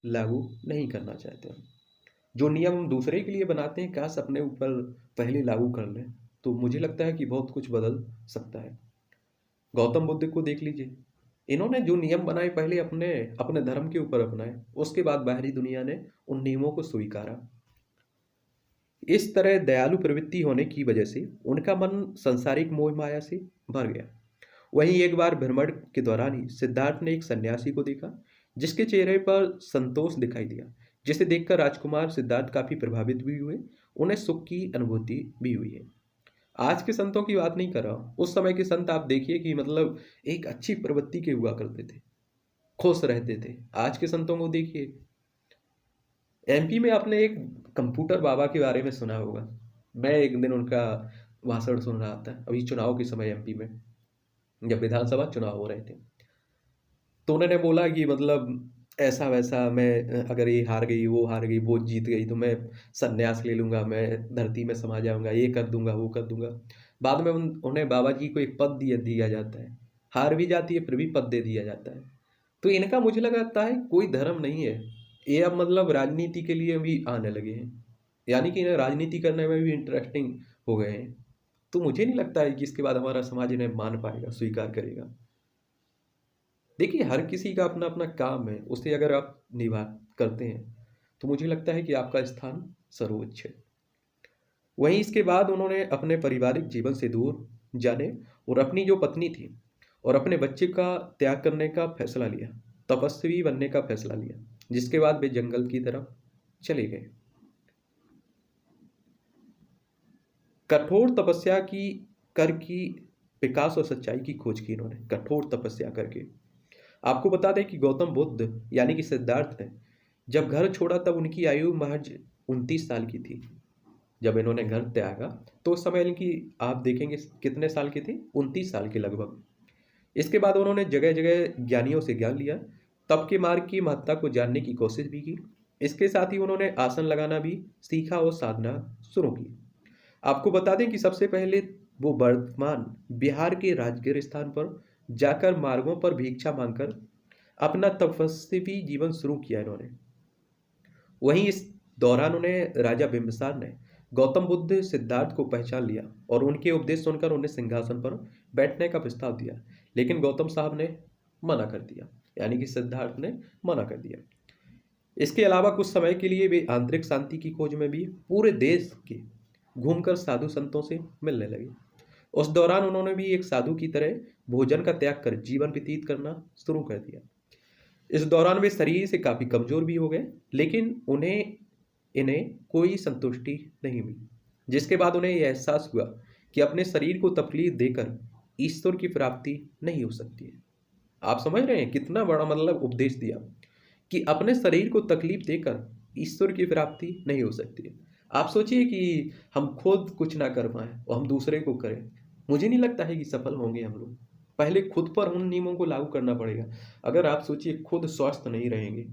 लागू नहीं करना चाहते हम। जो नियम हम दूसरे के लिए बनाते हैं, काश अपने ऊपर पहले लागू कर लें, तो मुझे लगता है कि बहुत कुछ बदल सकता है। गौतम बुद्ध को देख लीजिए, इन्होंने जो नियम बनाए पहले अपने अपने धर्म के ऊपर अपनाए, उसके बाद बाहरी दुनिया ने उन नियमों को स्वीकारा। इस तरह दयालु प्रवृत्ति होने की वजह से उनका मन सांसारिक मोह माया से भर गया। वहीं एक बार भ्रमण के दौरान ही सिद्धार्थ ने एक सन्यासी को देखा, जिसके चेहरे पर संतोष दिखाई दिया, जिसे देखकर राजकुमार सिद्धार्थ काफी प्रभावित भी हुए। उन्हें सुख की अनुभूति भी हुई है। आज के संतों की बात नहीं कर रहा हूं, उस समय के संत आप देखिए कि मतलब एक अच्छी प्रवृत्ति के हुआ करते थे, खुश रहते थे। आज के संतों को देखिए, एमपी में आपने एक कंप्यूटर बाबा के बारे में सुना होगा। मैं एक दिन उनका भाषण सुन रहा था, अभी चुनाव के समय एमपी में, जब विधानसभा चुनाव हो रहे थे। तो उन्होंने बोला कि मतलब ऐसा वैसा, मैं अगर ये हार गई, वो हार गई, वो जीत गई, तो मैं संन्यास ले लूंगा, मैं धरती में समा जाऊंगा, ये कर दूंगा, वो कर दूंगा। बाद में उन्हें बाबा जी को एक पद दिया दिया जाता है, हार भी जाती है फिर भी पद दे दिया जाता है। तो इनका मुझे लगता है कोई धर्म नहीं है, ये अब मतलब राजनीति के लिए भी आने लगे हैं, यानी कि इन्हें राजनीति करने में भी इंटरेस्टिंग हो गए हैं। तो मुझे नहीं लगता है कि इसके बाद हमारा समाज इन्हें मान पाएगा, स्वीकार करेगा। देखिए, हर किसी का अपना अपना काम है, उसे अगर आप निभा करते हैं तो मुझे लगता है कि आपका स्थान सर्वोच्च है। वहीं इसके बाद उन्होंने अपने पारिवारिक जीवन से दूर जाने और अपनी जो पत्नी थी और अपने बच्चे का त्याग करने का फैसला लिया, तपस्वी बनने का फैसला लिया, जिसके बाद वे जंगल की तरफ चले गए। कठोर तपस्या की कर की विकास और सच्चाई की खोज की इन्होंने, कठोर तपस्या करके। आपको बता दें कि गौतम बुद्ध यानी कि सिद्धार्थ ने जब घर छोड़ा तब उनकी आयु महज 29 साल की थी। जब इन्होंने घर त्यागा तो उस समय इनकी आप देखेंगे कितने साल की थी, 29 साल के लगभग। इसके बाद उन्होंने जगह जगह ज्ञानियों से ज्ञान लिया, तप के मार्ग की महत्ता को जानने की कोशिश भी की। इसके साथ ही उन्होंने आसन लगाना भी सीखा और साधना शुरू की। आपको बता दें कि सबसे पहले वो वर्तमान बिहार के राजगीर स्थान पर जाकर मार्गों पर भिक्षा मांगकर अपना तपस्वी जीवन शुरू किया इन्होंने। वहीं इस दौरान उन्हें राजा बिंबिसार ने गौतम बुद्ध सिद्धार्थ को पहचान लिया और उनके उपदेश सुनकर उन्हें सिंहासन पर बैठने का प्रस्ताव दिया, लेकिन गौतम साहब ने मना कर दिया, यानी कि सिद्धार्थ ने मना कर दिया। इसके अलावा कुछ समय के लिए वे आंतरिक शांति की खोज में भी पूरे देश के घूमकर साधु संतों से मिलने लगे। उस दौरान उन्होंने भी एक साधु की तरह भोजन का त्याग कर जीवन व्यतीत करना शुरू कर दिया। इस दौरान वे शरीर से काफी कमजोर भी हो गए, लेकिन उन्हें इन्हें कोई संतुष्टि नहीं मिली, जिसके बाद उन्हें यह एहसास हुआ कि अपने शरीर को तकलीफ देकर ईश्वर की प्राप्ति नहीं हो सकती है। आप समझ रहे हैं कितना बड़ा मतलब उपदेश दिया, कि अपने शरीर को तकलीफ देकर ईश्वर की प्राप्ति नहीं हो सकती है। आप सोचिए कि हम खुद कुछ ना कर पाए और हम दूसरे को करें, मुझे नहीं लगता है कि सफल होंगे हम लोग। पहले खुद पर उन नियमों को लागू करना पड़ेगा। अगर आप सोचिए खुद स्वस्थ नहीं रहेंगे,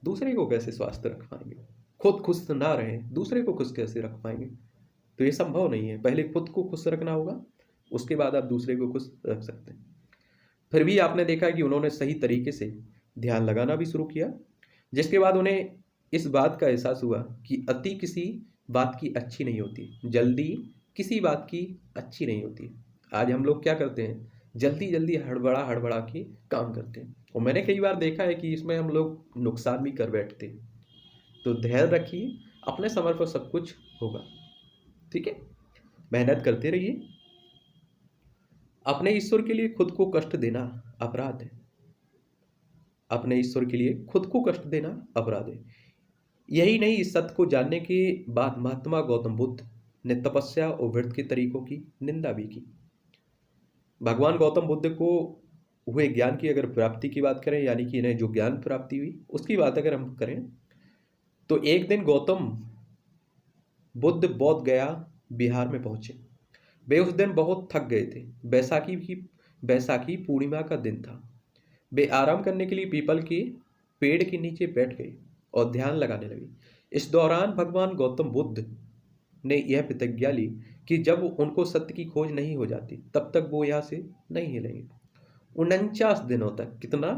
दूसरे को कैसे स्वस्थ रख पाएंगे? खुद खुश ना रहें, दूसरे को खुश कैसे रख पाएंगे? तो ये संभव नहीं है। पहले खुद को खुश रखना होगा, उसके बाद आप दूसरे को खुश रख सकते हैं। फिर भी आपने देखा कि उन्होंने सही तरीके से ध्यान लगाना भी शुरू किया, जिसके बाद उन्हें इस बात का एहसास हुआ कि अति किसी बात की अच्छी नहीं होती, जल्दी किसी बात की अच्छी नहीं होती। आज हम लोग क्या करते हैं, जल्दी जल्दी हड़बड़ा हड़बड़ा के काम करते हैं, और मैंने कई बार देखा है कि इसमें हम लोग नुकसान भी कर बैठते हैं। तो धैर्य रखिए, अपने समय पर सब कुछ होगा। ठीक है, मेहनत करते रहिए। अपने ईश्वर के लिए खुद को कष्ट देना अपराध है। अपने ईश्वर के लिए खुद को कष्ट देना अपराध है। यही नहीं, इस सत्य को जानने के बाद महात्मा गौतम बुद्ध ने तपस्या और व्रत के तरीकों की निंदा भी की। भगवान गौतम बुद्ध को हुए ज्ञान की अगर प्राप्ति की बात करें, यानी कि इन्हें जो ज्ञान प्राप्ति हुई उसकी बात अगर हम करें, तो एक दिन गौतम बुद्ध बोध गया बिहार में पहुंचे। वे उस दिन बहुत थक गए थे। बैसाखी पूर्णिमा का दिन था। वे आराम करने के लिए पीपल के पेड़ के नीचे बैठ गए और ध्यान लगाने लगे। इस दौरान भगवान गौतम बुद्ध ने यह प्रतिज्ञा ली कि जब उनको सत्य की खोज नहीं हो जाती तब तक वो यहाँ से नहीं हिलेंगे। 49 दिनों तक, कितना,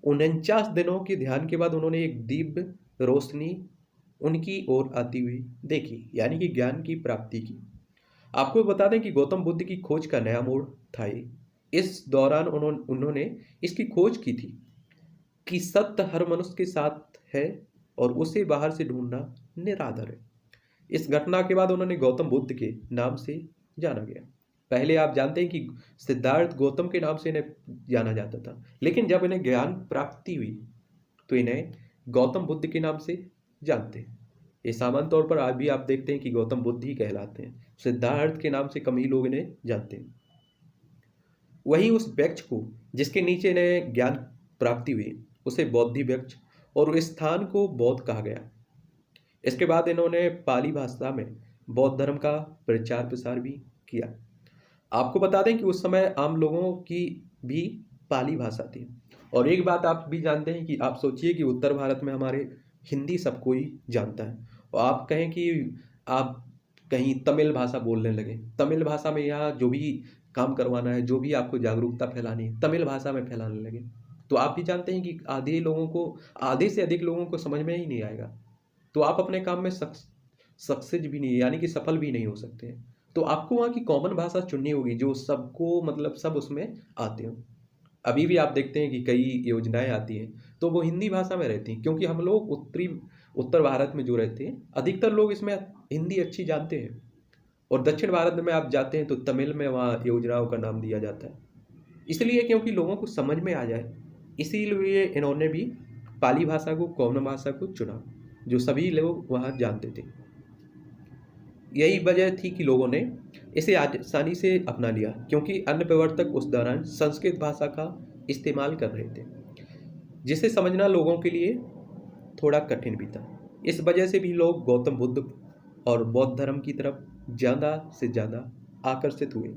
49 दिनों के ध्यान के बाद उन्होंने एक दिव्य रोशनी उनकी ओर आती हुई देखी, यानी कि ज्ञान की प्राप्ति की। आपको बता दें कि गौतम बुद्ध की खोज का नया मोड़ था ये। इस दौरान उन्होंने इसकी खोज की थी कि सत्य हर मनुष्य के साथ है और उसे बाहर से ढूंढना निराधार है। इस घटना के बाद उन्होंने गौतम बुद्ध के नाम से जाना गया। पहले आप जानते हैं कि सिद्धार्थ गौतम के नाम से इन्हें जाना जाता था, लेकिन जब इन्हें ज्ञान प्राप्ति हुई तो इन्हें गौतम बुद्ध के नाम से जानते हैं। ये सामान्य तौर पर आज भी आप देखते हैं कि गौतम बुद्ध ही कहलाते हैं। सिद्धार्थ के नाम से कम ही लोग इन्हें जानते हैं। वही उस वृक्ष को जिसके नीचे इन्हें ज्ञान प्राप्ति हुई उसे बोधि वृक्ष और उस स्थान को बौद्ध कहा गया। इसके बाद इन्होंने पाली भाषा में बौद्ध धर्म का प्रचार प्रसार भी किया। आपको बता दें कि उस समय आम लोगों की भी पाली भाषा थी। और एक बात आप भी जानते हैं कि आप सोचिए कि उत्तर भारत में हमारे हिंदी सब कोई जानता है, और आप कहें कि आप कहीं तमिल भाषा बोलने लगे, तमिल भाषा में यहाँ जो भी काम करवाना है, जो भी आपको जागरूकता फैलानी है, तमिल भाषा में फैलाने लगे, तो आप भी जानते हैं कि आधे से अधिक लोगों को समझ में ही नहीं आएगा। तो आप अपने काम में सक्सेस भी नहीं, यानी कि सफल भी नहीं हो सकते हैं। तो आपको वहाँ की कॉमन भाषा चुननी होगी जो सबको, मतलब सब उसमें आते हो। अभी भी आप देखते हैं कि कई योजनाएं आती हैं तो वो हिंदी भाषा में रहती हैं, क्योंकि हम लोग उत्तर भारत में जो रहते हैं अधिकतर लोग इसमें हिंदी अच्छी जानते हैं। और दक्षिण भारत में आप जाते हैं तो तमिल में वहाँ योजनाओं का नाम दिया जाता है, इसलिए क्योंकि लोगों को समझ में आ जाए। इसीलिए इन्होंने भी पाली भाषा को, कॉमन भाषा को चुना जो सभी लोग वहाँ जानते थे। यही वजह थी कि लोगों ने इसे आसानी से अपना लिया, क्योंकि अन्य प्रवर्तक उस दौरान संस्कृत भाषा का इस्तेमाल कर रहे थे, जिसे समझना लोगों के लिए थोड़ा कठिन भी था। इस वजह से भी लोग गौतम बुद्ध और बौद्ध धर्म की तरफ ज़्यादा से ज़्यादा आकर्षित हुए।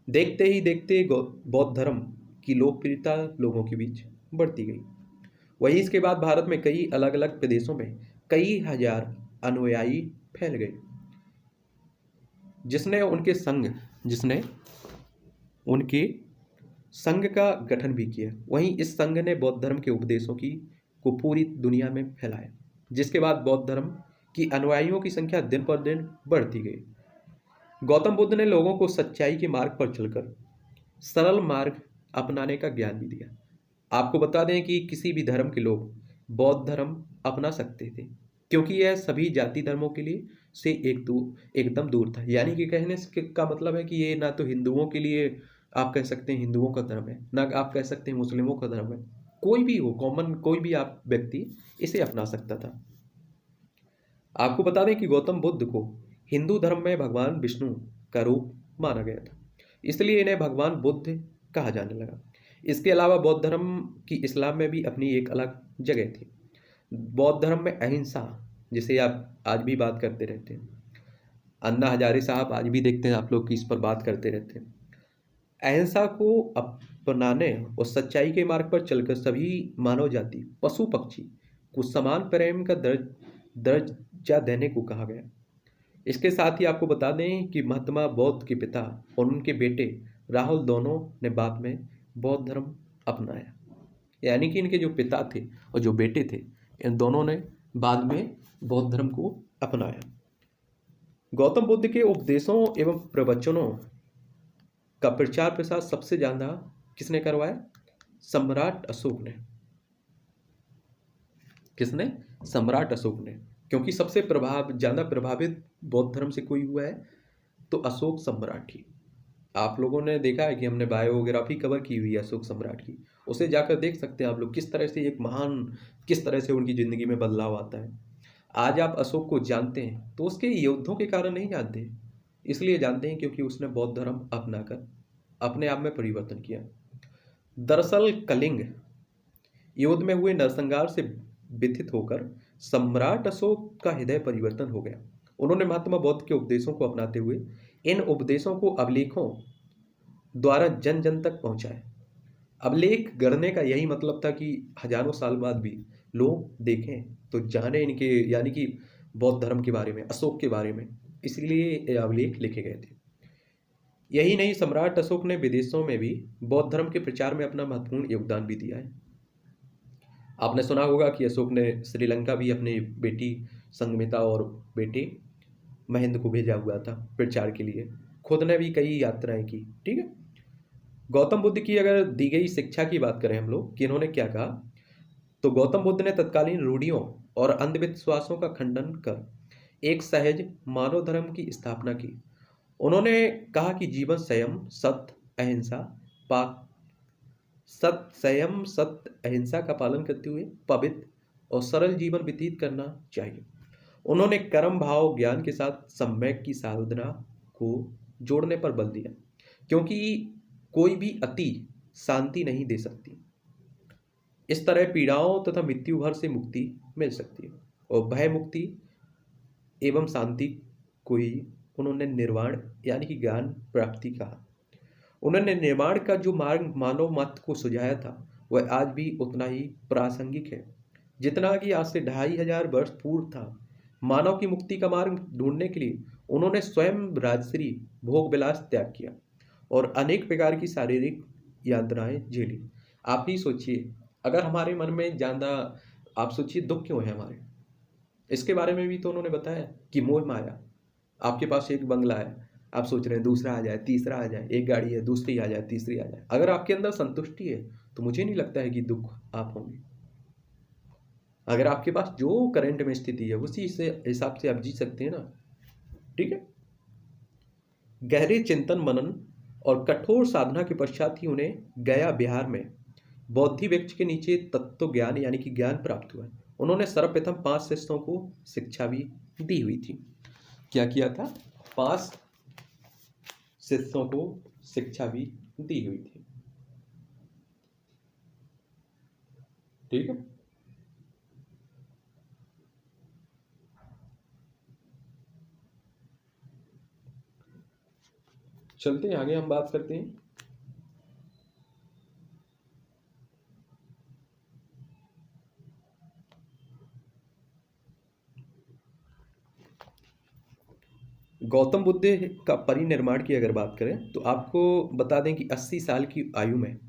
देखते ही देखते बौद्ध धर्म की लोकप्रियता लोगों के बीच बढ़ती गई। वही इसके बाद भारत में कई अलग अलग प्रदेशों में कई हजार अनुयायी फैल गए, जिसने उनके संघ का गठन भी किया। वहीं इस संघ ने बौद्ध धर्म के उपदेशों को पूरी दुनिया में फैलाया, जिसके बाद बौद्ध धर्म की अनुयायियों की संख्या दिन पर दिन बढ़ती गई। गौतम बुद्ध ने लोगों को सच्चाई के मार्ग पर चलकर सरल मार्ग अपनाने का ज्ञान भी दिया। आपको बता दें कि किसी भी धर्म के लोग बौद्ध धर्म अपना सकते थे, क्योंकि यह सभी जाति धर्मों के लिए से एकदम दूर था। यानी कि कहने का मतलब है कि ये ना तो हिंदुओं के लिए आप कह सकते हैं हिंदुओं का धर्म है, ना आप कह सकते हैं मुस्लिमों का धर्म है। कोई भी हो, कॉमन कोई भी आप व्यक्ति इसे अपना सकता था। आपको बता दें कि गौतम बुद्ध को हिंदू धर्म में भगवान विष्णु का रूप माना गया था, इसलिए इन्हें भगवान बुद्ध कहा जाने लगा। इसके अलावा बौद्ध धर्म की इस्लाम में भी अपनी एक अलग जगह थी। बौद्ध धर्म में अहिंसा, जिसे आप आज भी बात करते रहते हैं, अन्ना हजारे साहब आज भी देखते हैं आप लोग की इस पर बात करते रहते हैं। अहिंसा को अपनाने और सच्चाई के मार्ग पर चलकर सभी मानव जाति, पशु पक्षी को समान प्रेम का दर्जा देने को कहा गया। इसके साथ ही आपको बता दें कि महात्मा बौद्ध के पिता और उनके बेटे राहुल दोनों ने बाद में बौद्ध धर्म अपनाया। यानी कि इनके जो पिता थे और जो बेटे थे, इन दोनों ने बाद में बौद्ध धर्म को अपनाया। गौतम बुद्ध के उपदेशों एवं प्रवचनों का प्रचार प्रसार सबसे ज्यादा किसने करवाया? सम्राट अशोक ने। किसने? सम्राट अशोक ने, क्योंकि सबसे ज्यादा प्रभावित बौद्ध धर्म से कोई हुआ है तो अशोक सम्राट ही। आप लोगों ने देखा है कि हमने बायोग्राफी कवर की हुई है अशोक सम्राट की, उसे जाकर देख सकते हैं आप लोग किस तरह से एक महान, किस तरह से उनकी जिंदगी में बदलाव आता है। आज आप अशोक को जानते हैं तो उसके युद्धों के कारण नहीं जानते, इसलिए जानते हैं क्योंकि उसने बौद्ध धर्म अपनाकर अपने आप में परिवर्तन किया। दरअसल कलिंग युद्ध में हुए नरसंहार से व्यथित होकर सम्राट अशोक का हृदय परिवर्तन हो गया। उन्होंने महात्मा बौद्ध के उपदेशों को अपनाते हुए इन उपदेशों को अभिलेखों द्वारा जन जन तक पहुंचाया। अभिलेख गढ़ने का यही मतलब था कि हजारों साल बाद भी लोग देखें तो जाने इनके, यानी कि बौद्ध धर्म के बारे में, अशोक के बारे में, इसलिए ये अभिलेख लिखे गए थे। यही नहीं, सम्राट अशोक ने विदेशों में भी बौद्ध धर्म के प्रचार में अपना महत्वपूर्ण योगदान भी दिया है। आपने सुना होगा कि अशोक ने श्रीलंका भी अपनी बेटी संघमित्रा और बेटे महेंद्र को भेजा हुआ था प्रचार के लिए। खुद ने भी कई यात्राएं की। ठीक है। गौतम बुद्ध की अगर दी गई शिक्षा की बात करें हम लोग कि इन्होंने क्या कहा, तो गौतम बुद्ध ने तत्कालीन रूढ़ियों और अंधविश्वासों का खंडन कर एक सहज मानव धर्म की स्थापना की। उन्होंने कहा कि जीवन संयम, सत्य, अहिंसा, पाक संयम, सत्य, अहिंसा का पालन करते हुए पवित्र और सरल जीवन व्यतीत करना चाहिए। उन्होंने कर्म भाव ज्ञान के साथ सम्यक की साधना को जोड़ने पर बल दिया, क्योंकि कोई भी अति शांति नहीं दे सकती। इस तरह पीड़ाओं तथा मृत्यु भर से मुक्ति मिल सकती है, और भय मुक्ति एवं शांति को ही उन्होंने निर्वाण यानी कि ज्ञान प्राप्ति कहा। उन्होंने निर्माण का जो मार्ग मानव मत को सुझाया था वह आज भी उतना ही प्रासंगिक है जितना कि आज से 2500 वर्ष पूर्व था। मानव की मुक्ति का मार्ग ढूंढने के लिए उन्होंने स्वयं राजश्री भोग विलास त्याग किया और अनेक प्रकार की शारीरिक यातनाएं झेली। आप ही सोचिए, अगर हमारे मन में ज़्यादा, आप सोचिए दुख क्यों है हमारे, इसके बारे में भी तो उन्होंने बताया कि मोह माया। आपके पास एक बंगला है, आप सोच रहे हैं दूसरा आ जाए, तीसरा आ जाए, एक गाड़ी है दूसरी आ जाए, तीसरी आ जाए। अगर आपके अंदर संतुष्टि है तो मुझे नहीं लगता है कि दुख आप होंगे। अगर आपके पास जो करंट में स्थिति है उसी से हिसाब से आप जी सकते हैं ना। ठीक है। गहरे चिंतन मनन और कठोर साधना के पश्चात ही उन्हें गया बिहार में बौद्धि वृक्ष के नीचे तत्व ज्ञान यानी कि ज्ञान प्राप्त हुआ। उन्होंने सर्वप्रथम 5 शिष्यों को शिक्षा भी दी हुई थी। क्या किया था? 5 शिष्यों को शिक्षा भी दी हुई थी। ठीक है। चलते हैं आगे, हम बात करते हैं गौतम बुद्ध का परिनिर्माण की अगर बात करें तो आपको बता दें कि 80 साल की आयु में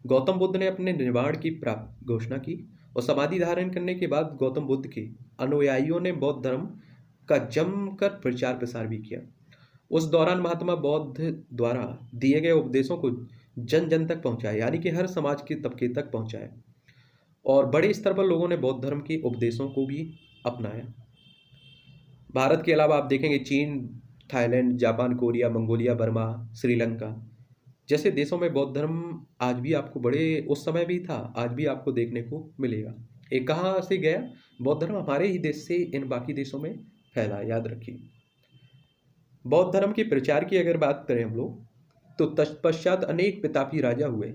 गौतम बुद्ध ने अपने निर्वाण की प्राप्त घोषणा की, और समाधि धारण करने के बाद गौतम बुद्ध के अनुयायियों ने बौद्ध धर्म का जमकर प्रचार प्रसार भी किया। उस दौरान महात्मा बौद्ध द्वारा दिए गए उपदेशों को जन जन तक पहुंचाया, यानी कि हर समाज के तबके तक पहुंचाया, और बड़े स्तर पर लोगों ने बौद्ध धर्म के उपदेशों को भी अपनाया। भारत के अलावा आप देखेंगे चीन, Thailand, Japan, Korea, Mongolia, Burma, Sri Lanka जैसे देशों में बौद्ध धर्म आज भी आपको बड़े, उस समय भी था, आज भी आपको देखने को मिलेगा। ये कहाँ से गया? बौद्ध धर्म हमारे ही देश से इन बाकी देशों में फैला, याद रखिए। बौद्ध धर्म के प्रचार की अगर बात करें हम लोग तो तत्पश्चात अनेक प्रतापी राजा हुए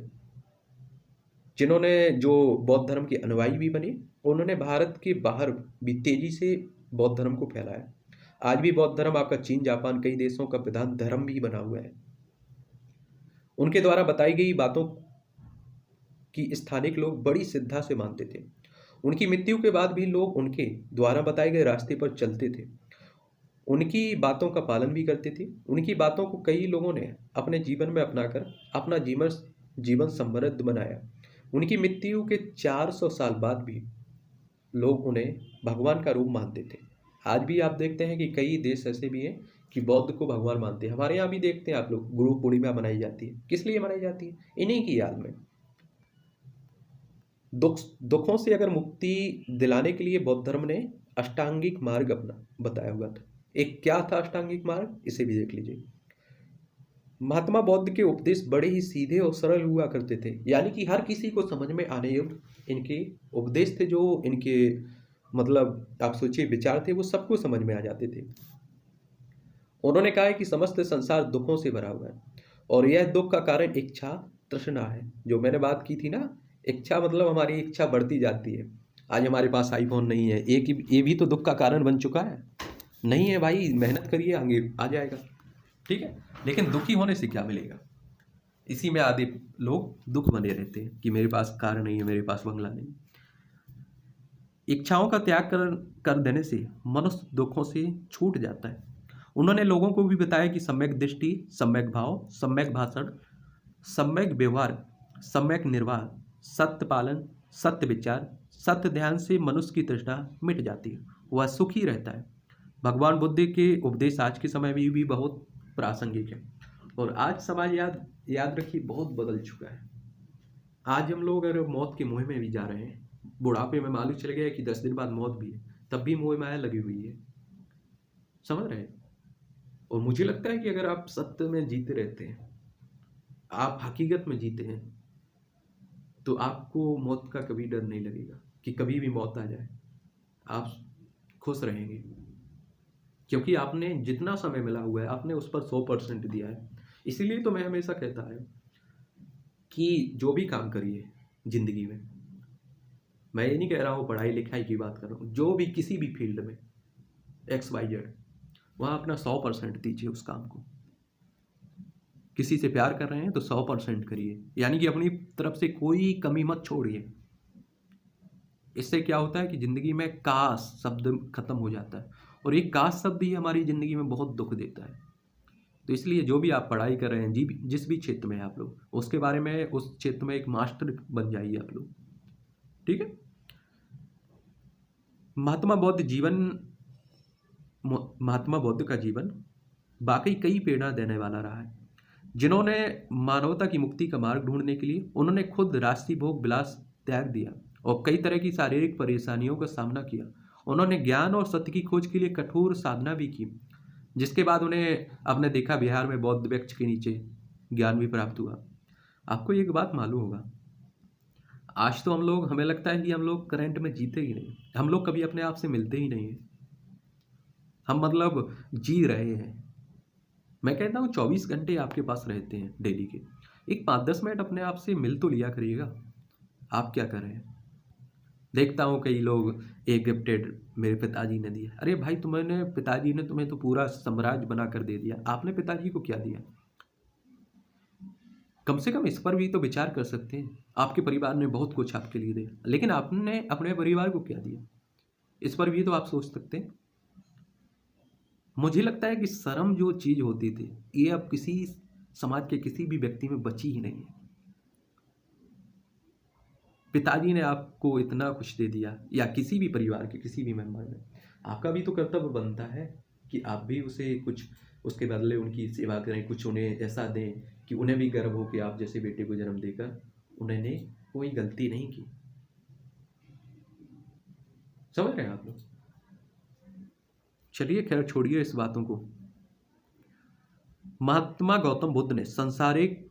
जिन्होंने, जो बौद्ध धर्म के अनुयायी भी बने। उन्होंने भारत के बाहर भी तेजी से बौद्ध धर्म को फैलाया। आज भी बौद्ध धर्म आपका चीन, जापान, कई देशों का प्रधान धर्म भी बना हुआ है। उनके द्वारा बताई गई बातों की स्थानिक लोग बड़ी श्रद्धा से मानते थे। उनकी मृत्यु के बाद भी लोग उनके द्वारा बताए गए रास्ते पर चलते थे, उनकी बातों का पालन भी करते थे। उनकी बातों को कई लोगों ने अपने जीवन में अपनाकर अपना जीवन समृद्ध बनाया। उनकी मृत्यु के 400 साल बाद भी लोग उन्हें भगवान का रूप मानते थे। आज भी आप देखते हैं कि कई देश ऐसे भी हैं कि बौद्ध को भगवान मानते हैं। हमारे यहाँ भी देखते हैं आप लोग, गुरु पूर्णिमा मनाई जाती है। किस लिए मनाई जाती है? इन्हीं की याद में। दुखों से अगर मुक्ति दिलाने के लिए बौद्ध धर्म ने अष्टांगिक मार्ग अपना बताया हुआ था। एक क्या था अष्टांगिक मार्ग, इसे भी देख लीजिए। महात्मा बौद्ध के उपदेश बड़े ही सीधे और सरल हुआ करते थे, यानी कि हर किसी को समझ में आने योग्य इनके उपदेश थे। जो इनके मतलब आप सोचिए विचार थे, वो सबको समझ में आ जाते थे। उन्होंने कहा है कि समस्त संसार दुखों से भरा हुआ है, और यह दुख का कारण इच्छा तृष्णा है। जो मैंने बात की थी ना, इच्छा मतलब हमारी इच्छा बढ़ती जाती है। आज हमारे पास आईफोन नहीं है, ये भी तो दुख का कारण बन चुका है। नहीं है भाई, मेहनत करिए, आगे आ जाएगा। ठीक है। लेकिन दुखी होने से क्या मिलेगा? इसी में आधे लोग दुख बने रहते हैं कि मेरे पास कार नहीं है, मेरे पास बंगला नहीं। इच्छाओं का त्याग कर देने से मनुष्य दुखों से छूट जाता है। उन्होंने लोगों को भी बताया कि सम्यक दृष्टि, सम्यक भाव, सम्यक भाषण, सम्यक व्यवहार, सम्यक निर्वाह, सत्य पालन, सत्य विचार, सत्य ध्यान से मनुष्य की तृष्णा मिट जाती है, वह सुखी रहता है। भगवान बुद्ध के उपदेश आज के समय में भी बहुत प्रासंगिक है। और आज समाज याद याद रखिए बहुत बदल चुका है। आज हम लोग अगर मौत के मुँह में भी जा रहे हैं, बुढ़ापे में मालूम चल गया कि 10 दिन बाद मौत भी है, तब भी मोह माया लगी हुई है। समझ रहे हैं? और मुझे लगता है कि अगर आप सत्य में जीते रहते हैं, आप हकीकत में जीते हैं, तो आपको मौत का कभी डर नहीं लगेगा कि कभी भी मौत आ जाए। आप खुश रहेंगे क्योंकि आपने जितना समय मिला हुआ है आपने उस पर 100% दिया है। इसीलिए तो मैं हमेशा कहता है कि जो भी काम करिए जिंदगी में, मैं ये नहीं कह रहा हूँ पढ़ाई लिखाई की बात कर रहा हूँ, जो भी किसी भी फील्ड में XYZ, वहाँ अपना 100% दीजिए उस काम को। किसी से प्यार कर रहे हैं तो 100% करिए, यानी कि अपनी तरफ से कोई कमी मत छोड़िए। इससे क्या होता है कि जिंदगी में काश शब्द खत्म हो जाता है, और एक काश शब्द ही हमारी जिंदगी में बहुत दुख देता है। तो इसलिए जो भी आप पढ़ाई कर रहे हैं, जिस भी क्षेत्र में आप लोग, उसके बारे में उस क्षेत्र में एक मास्टर बन जाइए आप लोग। ठीक है। महात्मा बुद्ध का जीवन वाकई कई प्रेरणा देने वाला रहा है। जिन्होंने मानवता की मुक्ति का मार्ग ढूंढने के लिए उन्होंने खुद राष्ट्रीय भोग विलास त्याग दिया और कई तरह की शारीरिक परेशानियों का सामना किया। उन्होंने ज्ञान और सत्य की खोज के लिए कठोर साधना भी की, जिसके बाद उन्हें आपने देखा बिहार में बौद्ध वृक्ष के नीचे ज्ञान भी प्राप्त हुआ। आपको एक बात मालूम होगा, आज तो हमें लगता है कि हम लोग करंट में जीते ही नहीं, हम लोग कभी अपने आप से मिलते ही नहीं है। हम जी रहे हैं। मैं कहता हूँ 24 घंटे आपके पास रहते हैं डेली के, एक 5-10 मिनट अपने आप से मिल तो लिया करिएगा। आप क्या कर रहे हैं? देखता हूँ कई लोग एक गिफ्टेड मेरे पिताजी ने दिया। अरे भाई, पिताजी ने तुम्हें तो पूरा साम्राज्य बना कर दे दिया, आपने पिताजी को क्या दिया? कम से कम इस पर भी तो विचार कर सकते हैं। आपके परिवार ने बहुत कुछ आपके लिए दिया, लेकिन आपने अपने परिवार को क्या दिया, इस पर भी तो आप सोच सकते हैं। मुझे लगता है कि शर्म जो चीज होती थी, ये अब किसी समाज के किसी भी व्यक्ति में बची ही नहीं है। पिताजी ने आपको इतना कुछ दे दिया, या किसी भी परिवार के किसी भी मेंबर ने, आपका भी तो कर्तव्य बनता है कि आप भी उसे कुछ उसके बदले उनकी सेवा करें, कुछ उन्हें ऐसा दें कि उन्हें भी गर्व हो कि आप जैसे बेटे को जन्म देकर उन्होंने कोई गलती नहीं की। समझ रहे हैं आप लोग? चलिए खैर, छोड़िए इस बातों को। महात्मा गौतम बुद्ध ने संसारिक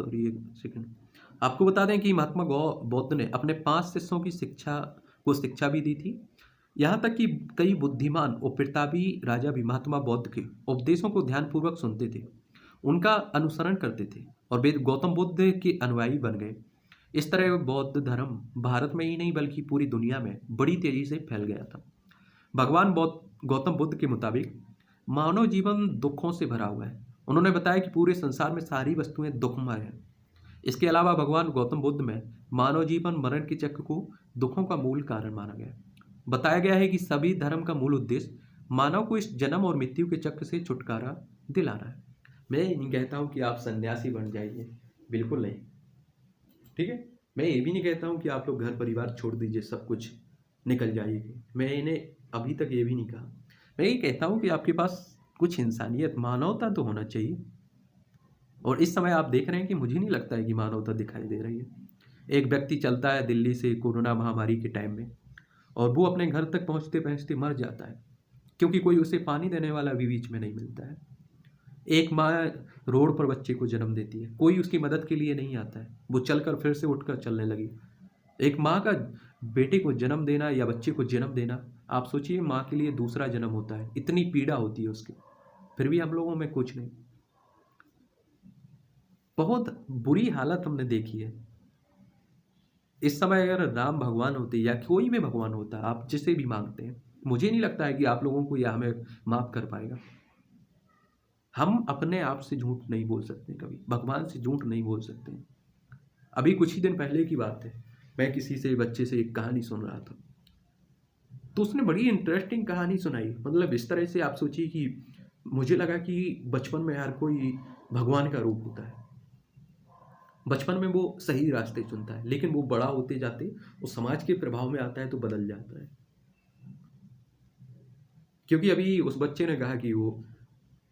एक सेकंड, आपको बता दें कि महात्मा बुद्ध ने अपने 5 शिष्यों की शिक्षा भी दी थी। यहाँ तक कि कई बुद्धिमान और प्रतापी राजा भी महात्मा बुद्ध के उपदेशों को ध्यानपूर्वक सुनते थे, उनका अनुसरण करते थे और वे गौतम बुद्ध के अनुयायी बन गए। इस तरह बौद्ध धर्म भारत में ही नहीं बल्कि पूरी दुनिया में बड़ी तेजी से फैल गया था। भगवान गौतम बुद्ध के मुताबिक मानव जीवन दुखों से भरा हुआ है। उन्होंने बताया कि पूरे संसार में सारी वस्तुएं दुखमय हैं। इसके अलावा भगवान गौतम बुद्ध में मानव जीवन मरण के चक्र को दुखों का मूल कारण माना गया। बताया गया है कि सभी धर्म का मूल उद्देश्य मानव को इस जन्म और मृत्यु के चक्र से छुटकारा दिलाना है। मैं ये नहीं कहता हूँ कि आप सन्यासी बन जाइए, बिल्कुल नहीं। ठीक है। मैं ये भी नहीं कहता हूँ कि आप लोग घर परिवार छोड़ दीजिए, सब कुछ निकल जाइए। मैं इन्हें अभी तक ये भी नहीं कहा। मैं ये कहता हूँ कि आपके पास कुछ इंसानियत, मानवता तो होना चाहिए। और इस समय आप देख रहे हैं कि मुझे नहीं लगता है कि मानवता दिखाई दे रही है। एक व्यक्ति चलता है दिल्ली से कोरोना महामारी के टाइम में, और वो अपने घर तक पहुंचते पहुंचते मर जाता है, क्योंकि कोई उसे पानी देने वाला भी बीच में नहीं मिलता है। एक माँ रोड पर बच्चे को जन्म देती है, कोई उसकी मदद के लिए नहीं आता है, वो चलकर फिर से उठकर चलने लगी। एक माँ का बेटे को जन्म देना या बच्चे को जन्म देना, आप सोचिए, माँ के लिए दूसरा जन्म होता है, इतनी पीड़ा होती है उसकी, फिर भी हम लोगों में कुछ नहीं। बहुत बुरी हालत हमने देखी है। इस समय अगर राम भगवान होते या कोई भी भगवान होता, आप जिसे भी मानते हैं, मुझे नहीं लगता है कि आप लोगों को या हमें माफ कर पाएगा। हम अपने आप से झूठ नहीं बोल सकते, कभी भगवान से झूठ नहीं बोल सकते। अभी कुछ ही दिन पहले की बात है, मैं किसी से बच्चे से एक कहानी सुन रहा था, तो उसने बड़ी इंटरेस्टिंग कहानी सुनाई। मतलब इस तरह से आप सोचिए कि मुझे लगा कि बचपन में हर कोई भगवान का रूप होता है। बचपन में वो सही रास्ते चुनता है, लेकिन वो बड़ा होते जाते वो समाज के प्रभाव में आता है तो बदल जाता है। क्योंकि अभी उस बच्चे ने कहा कि वो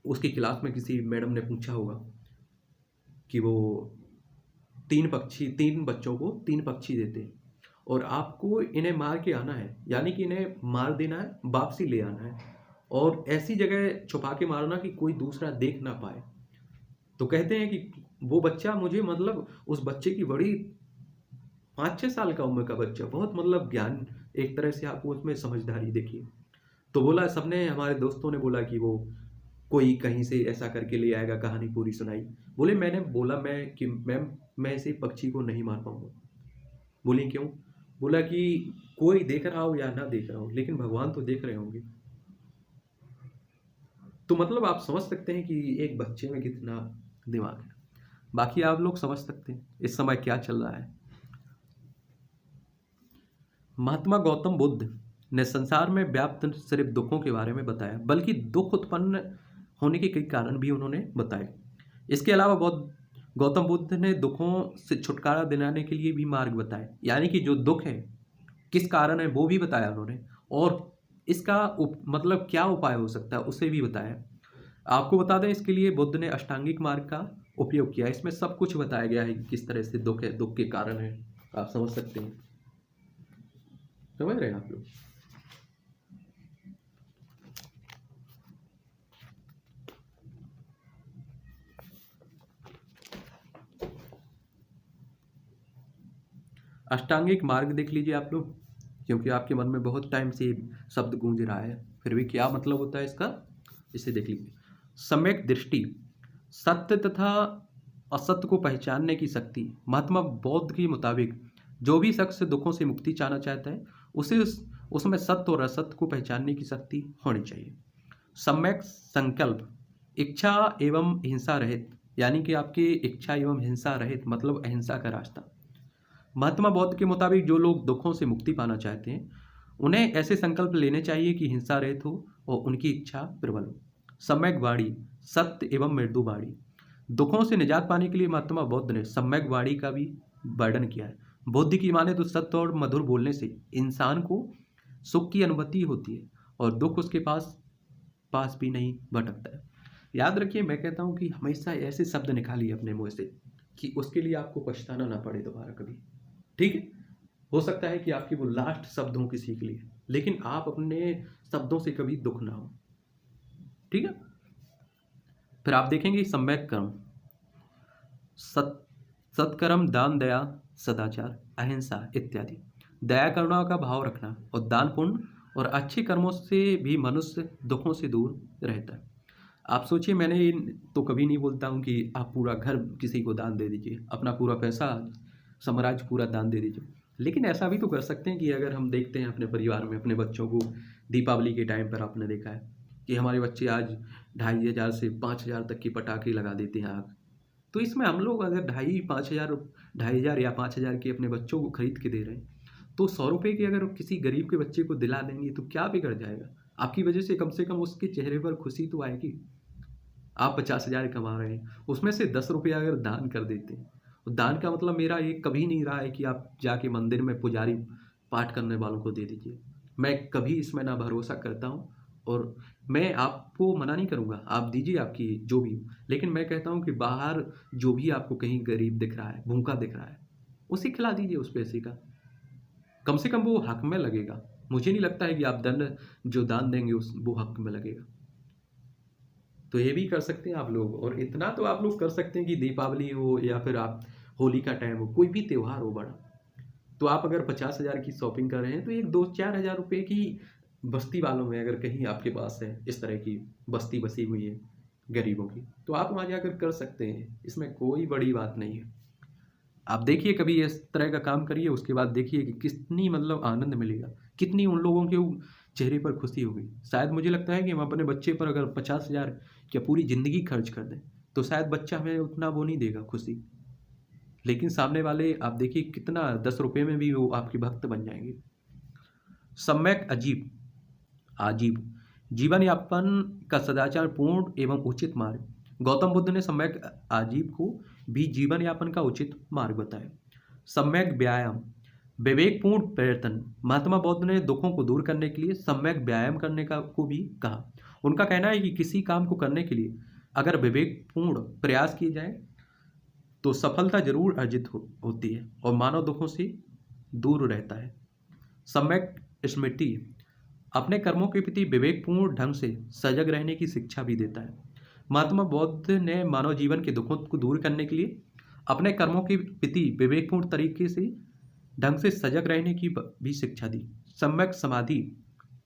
उसकी क्लास में किसी मैडम ने पूछा होगा कि वो तीन बच्चों को तीन पक्षी देते हैं और आपको इन्हें मार के आना है, यानी कि इन्हें मार देना है, वापसी ले आना है और ऐसी जगह छुपा के मारना कि कोई दूसरा देख ना पाए। तो कहते हैं कि वो बच्चा मुझे मतलब उस बच्चे की बड़ी 5-6 साल का उम्र का बच्चा, बहुत मतलब ज्ञान, एक तरह से आपको उसमें समझदारी देखिए। तो बोला, सबने हमारे दोस्तों ने बोला कि वो कोई कहीं से ऐसा करके ले आएगा, कहानी पूरी सुनाई। बोले, मैंने बोला मैम मैं इसे पक्षी को नहीं मार पाऊंगा। बोली क्यों? बोला कि कोई देख रहा हो या ना देख रहा हो, लेकिन भगवान तो देख रहे होंगे। तो मतलब आप समझ सकते हैं कि एक बच्चे में कितना दिमाग है। बाकी आप लोग समझ सकते हैं इस समय क्या चल रहा है। महात्मा गौतम बुद्ध ने संसार में व्याप्त सिर्फ दुखों के बारे में बताया, बल्कि दुख उत्पन्न होने के कई कारण भी उन्होंने बताए। इसके अलावा गौतम बुद्ध ने दुखों से छुटकारा दिलाने के लिए भी मार्ग बताए, यानी कि जो दुख है किस कारण है वो भी बताया उन्होंने, और इसका मतलब क्या उपाय हो सकता है उसे भी बताया। आपको बता दें, इसके लिए बुद्ध ने अष्टांगिक मार्ग का उपयोग किया। इसमें सब कुछ बताया गया है कि किस तरह से दुख है, दुख के कारण है। आप समझ सकते हैं, समझ रहे हैं आप लोग। अष्टांगिक मार्ग देख लीजिए आप लोग, क्योंकि आपके मन में बहुत टाइम से शब्द गूंज रहा है, फिर भी क्या मतलब होता है इसका, इसे देख लीजिए। सम्यक दृष्टि, सत्य तथा असत्य को पहचानने की शक्ति। महात्मा बौद्ध के मुताबिक जो भी शख्स दुखों से मुक्ति चाहना चाहता है उसे उसमें सत्य और असत्य को पहचानने की शक्ति होनी चाहिए। सम्यक संकल्प, इच्छा एवं हिंसा रहित, यानी कि आपकी इच्छा एवं हिंसा रहित मतलब अहिंसा का रास्ता। महात्मा बौद्ध के मुताबिक जो लोग दुखों से मुक्ति पाना चाहते हैं उन्हें ऐसे संकल्प लेने चाहिए कि हिंसा रहित हो और उनकी इच्छा प्रबल हो। सम्यक वाणी, सत्य एवं मृदु वाणी। दुखों से निजात पाने के लिए महात्मा बौद्ध ने सम्यक वाणी का भी वर्णन किया है। बुद्ध की माने तो सत्य और मधुर बोलने से इंसान को सुख की अनुभूति होती है और दुख उसके पास भी नहीं भटकता है। याद रखिए, मैं कहता हूँ कि हमेशा ऐसे शब्द निकालिए अपने मुंह से कि उसके लिए आपको पछताना ना पड़े दोबारा कभी। ठीक है, हो सकता है कि आपके वो लास्ट शब्द हों किसी के लिए, लेकिन आप अपने शब्दों से कभी दुख ना हो। ठीक है, फिर आप देखेंगे सम्यक कर्म, सत्कर्म, दान, दया, सदाचार, अहिंसा इत्यादि। दया करुणा का भाव रखना और दान पुण्य और अच्छे कर्मों से भी मनुष्य दुखों से दूर रहता है। आप सोचिए, मैंने तो कभी नहीं बोलता हूँ कि आप पूरा घर किसी को दान दे दीजिए, अपना पूरा पैसा साम्राज्य पूरा दान दे दीजिए, लेकिन ऐसा भी तो कर सकते हैं कि अगर हम देखते हैं अपने परिवार में अपने बच्चों को, दीपावली के टाइम पर आपने देखा है कि हमारे बच्चे आज 2500 से 5000 तक की पटाखे लगा देते हैं आग। तो इसमें हम लोग अगर 2500 या 5000 के अपने बच्चों को खरीद के दे रहे हैं, तो 100 रुपये की अगर किसी गरीब के बच्चे को दिला देंगे तो क्या बिगड़ जाएगा? आपकी वजह से कम उसके चेहरे पर खुशी तो आएगी। आप 50,000 कमा रहे हैं, उसमें से 10 रुपये अगर दान कर देते हैं, दान का मतलब मेरा ये कभी नहीं रहा है कि आप जाके मंदिर में पुजारी पाठ करने वालों को दे दीजिए। मैं कभी इसमें ना भरोसा करता हूँ और मैं आपको मना नहीं करूँगा, आप दीजिए आपकी जो भी, लेकिन मैं कहता हूँ कि बाहर जो भी आपको कहीं गरीब दिख रहा है, भूखा दिख रहा है, उसे खिला दीजिए उस पैसे का, कम से कम वो हक में लगेगा। मुझे नहीं लगता है कि आप दंड जो दान देंगे वो हक में लगेगा। तो ये भी कर सकते हैं आप लोग, और इतना तो आप लोग कर सकते हैं कि दीपावली हो या फिर आप होली का टाइम हो, कोई भी त्यौहार हो बड़ा, तो आप अगर 50,000 की शॉपिंग कर रहे हैं तो एक 2-4 हज़ार रुपये की बस्ती वालों में, अगर कहीं आपके पास है इस तरह की बस्ती बसी हुई है गरीबों की, तो आप वहाँ जाकर कर सकते हैं, इसमें कोई बड़ी बात नहीं है। आप देखिए कभी इस तरह का काम करिए, उसके बाद देखिए कि कितनी मतलब आनंद मिलेगा, कितनी उन लोगों के चेहरे पर खुशी होगी। शायद मुझे लगता है कि हम अपने बच्चे पर अगर 50,000 या पूरी ज़िंदगी खर्च कर दें तो शायद बच्चा हमें उतना वो नहीं देगा खुशी, लेकिन सामने वाले आप देखिए कितना 10 रुपये में भी वो आपके भक्त बन जाएंगे। सम्यक आजीव जीवन यापन का सदाचार पूर्ण एवं उचित मार्ग। गौतम बुद्ध ने सम्यक आजीव को भी जीवन यापन का उचित मार्ग बताया। सम्यक व्यायाम, विवेकपूर्ण प्रयत्न। महात्मा बौद्ध ने दुखों को दूर करने के लिए सम्यक व्यायाम करने का को भी कहा। उनका कहना है कि किसी काम को करने के लिए अगर विवेकपूर्ण प्रयास किए जाए तो सफलता जरूर अर्जित होती है और मानव दुखों से दूर रहता है। सम्यक स्मृति अपने कर्मों के प्रति विवेकपूर्ण ढंग से सजग रहने की शिक्षा भी देता है। महात्मा बौद्ध ने मानव जीवन के दुखों को दूर करने के लिए अपने कर्मों के प्रति विवेकपूर्ण तरीके से ढंग से सजग रहने की भी शिक्षा दी। सम्यक समाधि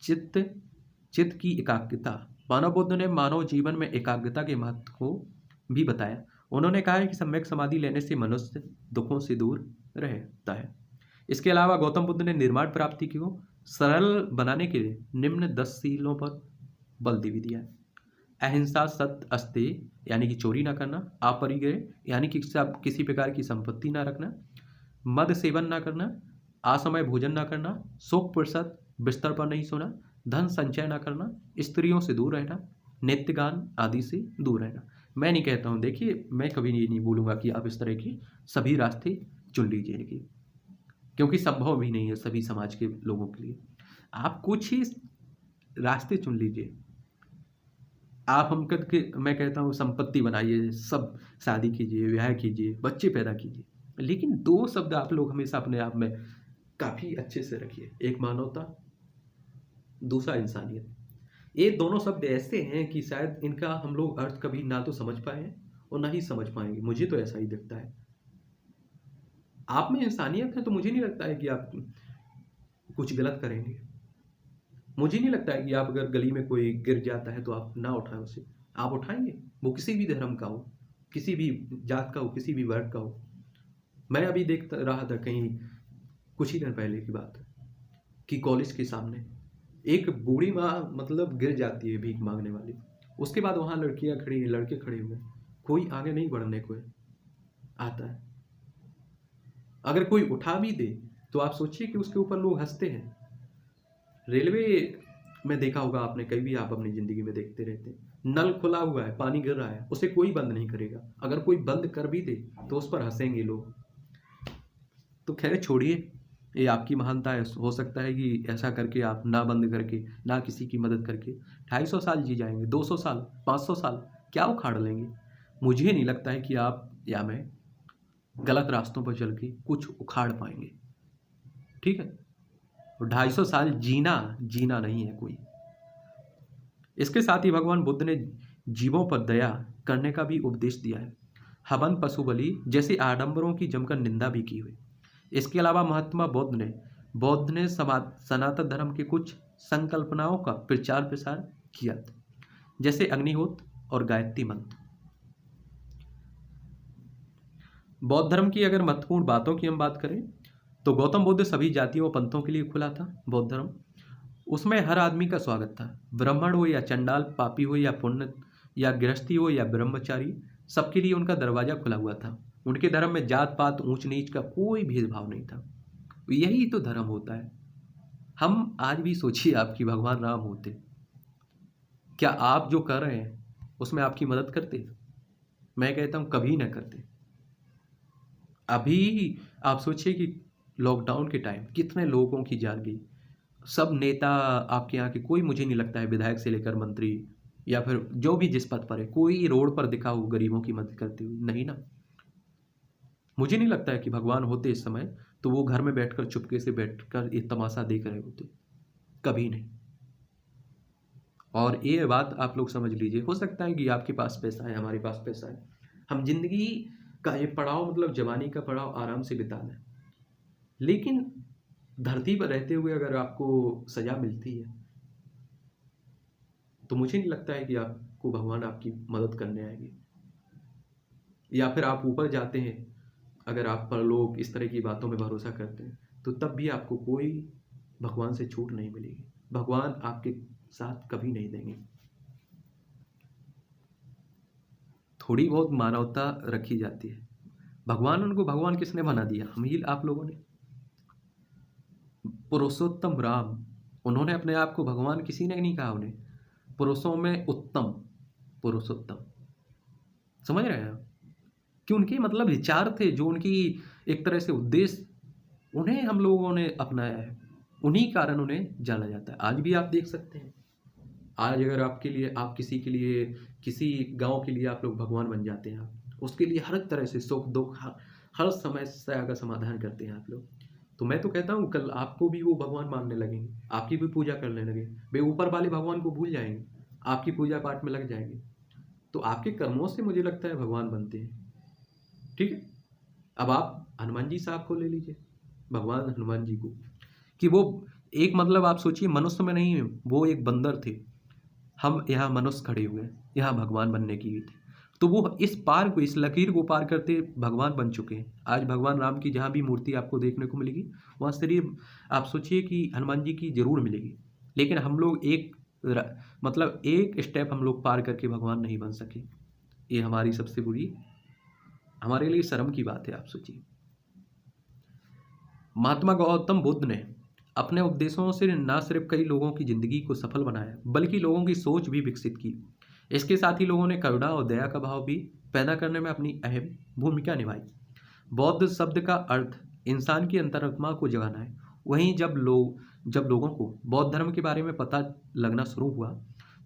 चित्त की एकाग्रता। मानव बुद्ध ने मानव जीवन में एकाग्रता के महत्व को भी बताया। उन्होंने कहा है कि सम्यक समाधि लेने से मनुष्य दुखों से दूर रहता है। इसके अलावा गौतम बुद्ध ने निर्माण प्राप्ति को सरल बनाने के लिए निम्न 10 सीलों पर बल भी दिया है। अहिंसा, सत्य, अस्तेय यानी कि चोरी ना करना, अपरिग्रह यानी कि किसी प्रकार की संपत्ति ना रखना, मद सेवन ना करना, असमय भोजन ना करना, शोक प्रसत बिस्तर पर नहीं सोना, धन संचय ना करना, स्त्रियों से दूर रहना, नित्य गान आदि से दूर रहना। मैं नहीं कहता हूँ, देखिए मैं कभी ये नहीं बोलूँगा कि आप इस तरह के सभी रास्ते चुन लीजिए, क्योंकि संभव भी नहीं है सभी समाज के लोगों के लिए। आप कुछ ही रास्ते चुन लीजिए। आप मैं कहता हूँ संपत्ति बनाइए, सब शादी कीजिए, ब्याह कीजिए, बच्चे पैदा कीजिए, लेकिन 2 शब्द आप लोग हमेशा अपने आप में काफ़ी अच्छे से रखिए, एक मानवता, दूसरा इंसानियत। ये दोनों शब्द ऐसे हैं कि शायद इनका हम लोग अर्थ कभी ना तो समझ पाए और ना ही समझ पाएंगे। मुझे तो ऐसा ही दिखता है। आप में इंसानियत है तो मुझे नहीं लगता है कि आप कुछ गलत करेंगे। मुझे नहीं लगता है कि आप अगर गली में कोई गिर जाता है तो आप ना उठाएं उसे, आप उठाएंगे। वो किसी भी धर्म का हो, किसी भी जात का हो, किसी भी वर्ग का हो। मैं अभी देख रहा था कहीं कुछ ही दिन पहले की बात कि कॉलेज के सामने एक बूढ़ी माँ मतलब गिर जाती है भीख मांगने वाली। उसके बाद वहाँ लड़कियाँ खड़ी हैं, लड़के खड़े हुए, कोई आगे नहीं बढ़ने को आता है। अगर कोई उठा भी दे तो आप सोचिए कि उसके ऊपर लोग हंसते हैं। रेलवे में देखा होगा आपने, कहीं भी आप अपनी ज़िंदगी में देखते रहते हैं, नल खुला हुआ है, पानी गिर रहा है, उसे कोई बंद नहीं करेगा। अगर कोई बंद कर भी दे तो उस पर हंसेंगे लोग। तो खैर छोड़िए, ये आपकी महानता है। हो सकता है कि ऐसा करके आप ना बंद करके, ना किसी की मदद करके 250 साल जी जाएंगे, 200 साल, 500 साल, क्या उखाड़ लेंगे। मुझे नहीं लगता है कि आप या मैं गलत रास्तों पर चल के कुछ उखाड़ पाएंगे। ठीक है, 250 साल जीना नहीं है कोई। इसके साथ ही भगवान बुद्ध ने जीवों पर दया करने का भी उपदेश दिया है। हवन, पशु बलि जैसे आडंबरों की जमकर निंदा भी की हुई। इसके अलावा महात्मा बौद्ध ने सनातन धर्म के कुछ संकल्पनाओं का प्रचार प्रसार किया, जैसे अग्निहोत्र और गायत्री मंत्र। बौद्ध धर्म की अगर महत्वपूर्ण बातों की हम बात करें तो गौतम बुद्ध सभी जातियों और पंथों के लिए खुला था। बौद्ध धर्म, उसमें हर आदमी का स्वागत था, ब्राह्मण हो या चंडाल, पापी हो या पुण्य, या गृहस्थी हो या ब्रह्मचारी, सबके लिए उनका दरवाजा खुला हुआ था। उनके धर्म में जात पात, ऊंच नीच का कोई भेदभाव नहीं था। यही तो धर्म होता है। हम आज भी सोचिए, आपकी भगवान राम होते, क्या आप जो कर रहे हैं उसमें आपकी मदद करते? मैं कहता हूं कभी ना करते। अभी आप सोचिए कि लॉकडाउन के टाइम कितने लोगों की जान गई। सब नेता आपके यहाँ के, कोई मुझे नहीं लगता है विधायक से लेकर मंत्री या फिर जो भी जिस पद पर है, कोई रोड पर दिखा हो गरीबों की मदद करते हुए नहीं ना। मुझे नहीं लगता है कि भगवान होते इस समय तो वो घर में बैठकर चुपके से बैठकर एक तमाशा देख रहे होते, कभी नहीं। और ये बात आप लोग समझ लीजिए, हो सकता है कि आपके पास पैसा है, हमारे पास पैसा है, हम जिंदगी का ये पड़ाव मतलब जवानी का पड़ाव आराम से बिता लें, लेकिन धरती पर रहते हुए अगर आपको सजा मिलती है तो मुझे नहीं लगता है कि आपको भगवान आपकी मदद करने आएंगे। या फिर आप ऊपर जाते हैं, अगर आप पर लोग इस तरह की बातों में भरोसा करते हैं तो तब भी आपको कोई भगवान से छूट नहीं मिलेगी। भगवान आपके साथ कभी नहीं देंगे। थोड़ी बहुत मानवता रखी जाती है। उनको भगवान किसने बना दिया? हम ही आप लोगों ने। पुरुषोत्तम राम, उन्होंने अपने आप को भगवान किसी ने नहीं कहा, उन्हें पुरुषों में उत्तम, पुरुषोत्तम। समझ रहे हैं आप? कि उनके मतलब विचार थे, जो उनकी एक तरह से उद्देश्य, उन्हें हम लोगों ने अपनाया है, उन्हीं कारण उन्हें जाना जाता है। आज भी आप देख सकते हैं, आज अगर आपके लिए, आप किसी के लिए, किसी गांव के लिए आप लोग भगवान बन जाते हैं, आप उसके लिए हर तरह से सुख दुख हर समस्या का समाधान करते हैं आप लोग। तो मैं तो कहता हूँ कल आपको भी वो भगवान मानने लगेंगे, आपकी भी पूजा करने लगे, वे ऊपर वाले भगवान को भूल जाएंगे, आपकी पूजा पाठ में लग जाएंगे। तो आपके कर्मों से मुझे लगता है भगवान बनते हैं। ठीक है, अब आप हनुमान जी साहब को ले लीजिए, भगवान हनुमान जी को, कि वो एक मतलब आप सोचिए मनुष्य में नहीं, वो एक बंदर थे, हम यहाँ मनुष्य खड़े हुए हैं, यहाँ भगवान बनने की थे, तो वो इस पार को, इस लकीर को पार करते भगवान बन चुके हैं। आज भगवान राम की जहाँ भी मूर्ति आपको देखने को मिलेगी, वहाँ सिर्फ आप सोचिए कि हनुमान जी की जरूर मिलेगी, लेकिन हम लोग मतलब एक स्टेप हम लोग पार करके भगवान नहीं बन सके। ये हमारी सबसे बुरी, हमारे लिए शर्म की बात है। आप सोचिए, महात्मा गौतम बुद्ध ने अपने उपदेशों से न सिर्फ कई लोगों की जिंदगी को सफल बनाया, बल्कि लोगों की सोच भी विकसित की। इसके साथ ही लोगों ने करुणा और दया का भाव भी पैदा करने में अपनी अहम भूमिका निभाई। बौद्ध शब्द का अर्थ इंसान की अंतरात्मा को जगाना है। वहीं जब लोगों को बौद्ध धर्म के बारे में पता लगना शुरू हुआ,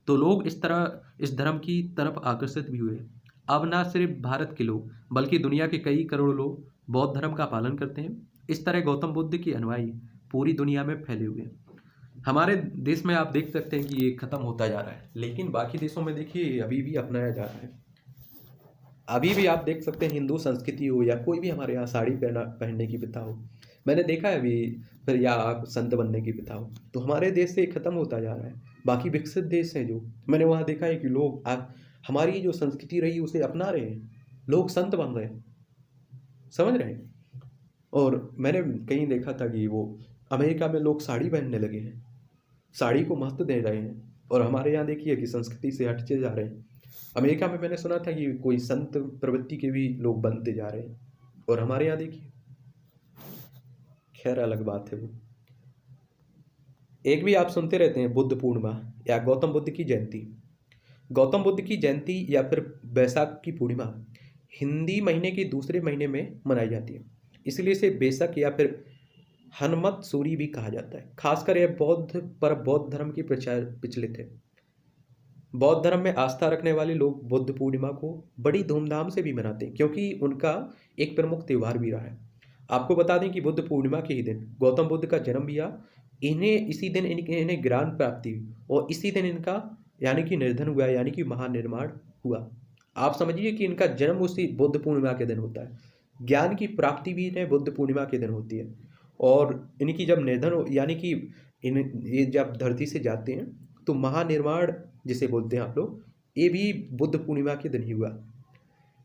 तो लोग इस धर्म की तरफ आकर्षित भी हुए। अब ना सिर्फ भारत के लोग, बल्कि दुनिया के कई करोड़ लोग बौद्ध धर्म का पालन करते हैं। इस तरह गौतम बुद्ध की अनुयायी पूरी दुनिया में फैले हुए हैं। हमारे देश में आप देख सकते हैं कि ये खत्म होता जा रहा है, लेकिन बाकी देशों में देखिए अभी भी अपनाया जा रहा है। अभी भी आप देख सकते हैं, हिंदू संस्कृति हो या कोई भी हमारे यहाँ साड़ी पहनने की प्रथा हो, मैंने देखा है अभी, फिर या आप संत बनने की प्रथा हो, तो हमारे देश से खत्म होता जा रहा है। बाकी विकसित देश हैं जो, मैंने वहाँ देखा है कि लोग हमारी जो संस्कृति रही उसे अपना रहे हैं, लोग संत बन रहे हैं, समझ रहे हैं। और मैंने कहीं देखा था कि वो अमेरिका में लोग साड़ी पहनने लगे हैं, साड़ी को महत्व दे रहे हैं, और हमारे यहाँ देखिए कि संस्कृति से हटते जा रहे हैं। अमेरिका में मैंने सुना था कि कोई संत प्रवृत्ति के भी लोग बनते जा रहे हैं, और हमारे यहाँ देखिए, खैर अलग बात है वो। एक भी आप सुनते रहते हैं बुद्ध पूर्णिमा या गौतम बुद्ध की जयंती। गौतम बुद्ध की जयंती या फिर बैसाख की पूर्णिमा हिंदी महीने के दूसरे महीने में मनाई जाती है, इसलिए इसे बेशक या फिर हनुमत सूरी भी कहा जाता है। खासकर यह बौद्ध धर्म की प्रचलित है। बौद्ध धर्म में आस्था रखने वाले लोग बुद्ध पूर्णिमा को बड़ी धूमधाम से भी मनाते हैं, क्योंकि उनका एक प्रमुख त्यौहार भी रहा है। आपको बता दें कि बुद्ध पूर्णिमा के ही दिन गौतम बुद्ध का जन्म भी हुआ। इसी दिन इन्हें ज्ञान प्राप्ति हुई, और इसी दिन इनका यानी कि निर्धन हुआ, यानी कि महानिर्माण हुआ। आप समझिए कि इनका जन्म उसी बुद्ध पूर्णिमा के दिन होता है, ज्ञान की प्राप्ति भी इन्हें बुद्ध पूर्णिमा के दिन होती है, और इनकी जब निर्धन यानी कि ये जब धरती से जाते हैं तो महानिर्माण जिसे बोलते हैं आप लोग, ये भी बुद्ध पूर्णिमा के दिन ही हुआ,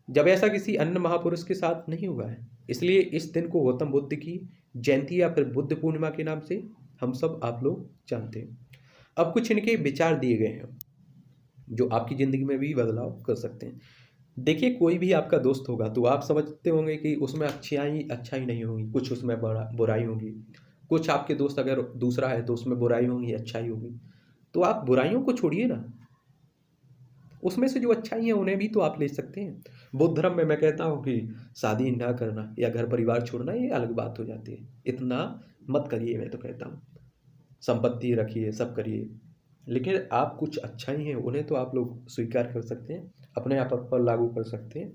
जब ऐसा किसी अन्य महापुरुष के साथ नहीं हुआ है। इसलिए इस दिन को गौतम बुद्ध की जयंती या फिर बुद्ध पूर्णिमा के नाम से हम सब आप लोग जानते हैं। अब कुछ इनके विचार दिए गए हैं जो आपकी ज़िंदगी में भी बदलाव कर सकते हैं। देखिए, कोई भी आपका दोस्त होगा तो आप समझते होंगे कि उसमें अच्छाई नहीं होगी, कुछ उसमें बुराई होगी। कुछ आपके दोस्त अगर दूसरा है तो उसमें बुराई होगी, अच्छाई होगी। तो आप बुराइयों को छोड़िए ना, उसमें से जो अच्छाई है उन्हें भी तो आप ले सकते हैं। बुद्ध धर्म में मैं कहता हूँ कि शादी ना करना या घर परिवार छोड़ना ये अलग बात हो जाती है, इतना मत करिए। मैं तो कहता हूँ संपत्ति रखिए, सब करिए, लेकिन आप कुछ अच्छाई हैं उन्हें तो आप लोग स्वीकार कर सकते हैं, अपने आप पर लागू कर सकते हैं।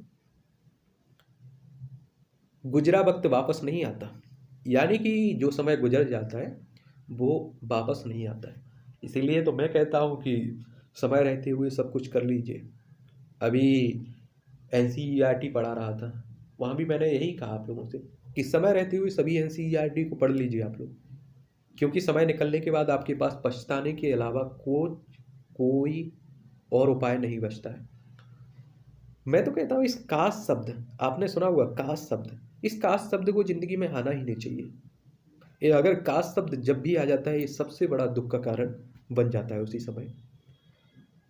गुजरा वक्त वापस नहीं आता, यानी कि जो समय गुजर जाता है वो वापस नहीं आता है। इसीलिए तो मैं कहता हूँ कि समय रहते हुए सब कुछ कर लीजिए। अभी एनसीईआरटी पढ़ा रहा था, वहाँ भी मैंने यही कहा आप लोगों से कि समय रहते हुए सभी एनसीईआरटी को पढ़ लीजिए आप लोग, क्योंकि समय निकलने के बाद आपके पास पछताने के अलावा कोई और उपाय नहीं बचता है। मैं तो कहता हूँ इस काश शब्द, आपने सुना होगा काश शब्द, इस काश शब्द को जिंदगी में आना ही नहीं चाहिए। ये अगर काश शब्द जब भी आ जाता है, ये सबसे बड़ा दुख का कारण बन जाता है उसी समय।